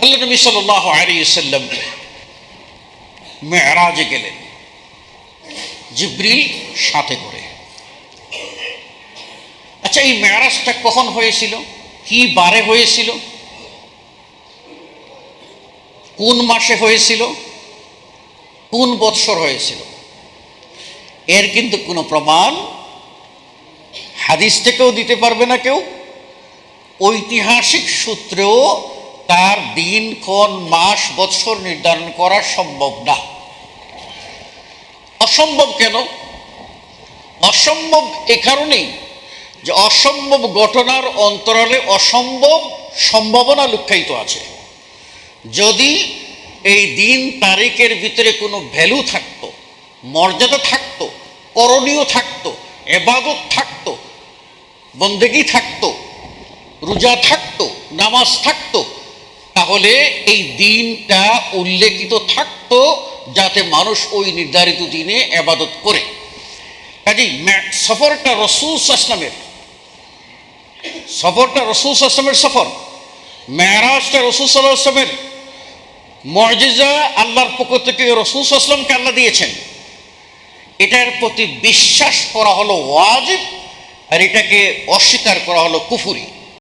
আল্লাহ নবী সাল্লাল্লাহু আলাইহি ওয়াসাল্লাম মেরাজে গেলেন জিবরিল সাথে করে। আচ্ছা, এই মেরাজটা কখন হয়েছিল, কি বারে হয়েছিল, কোন মাসে হয়েছিল, কোন বৎসর হয়েছিল, এর কিন্তু কোনো প্রমাণ হাদিস থেকেও দিতে পারবে না কেউ, ঐতিহাসিক সূত্রেও তার দিন, ক্ষণ, মাস, বৎসর নির্ধারণ করা সম্ভব না। অসম্ভব কেন? অসম্ভব এ কারণেই যে অসম্ভব ঘটনার অন্তরালে অসম্ভব সম্ভাবনা লুক্কায়িত আছে। যদি এই দিন তারিখের ভিতরে কোনো ভ্যালু থাকতো, মর্যাদা থাকতো, করণীয় থাকতো, ইবাদত থাকতো, বন্দেগী থাকতো, রোজা থাকতো, নামাজ থাকতো, তাহলে এই দিনটা উল্লেখিত থাকতো যাতে মানুষ ওই নির্ধারিত দিনে ইবাদত করে। কাজেই সফরটা রাসূল সাল্লাল্লাহু সফরের সফর, মেরাজটা রাসূল সাল্লাল্লাহু আলাইহি ওয়াসাল্লামের মুজিজা, আল্লাহর পক্ষ থেকে রাসূল সাল্লাল্লাহু আলাইহি ওয়াসাল্লামকে আল্লাহ দিয়েছেন। এটার প্রতি বিশ্বাস করা হলো ওয়াজিব, আর এটাকে অস্বীকার করা হলো কুফরি।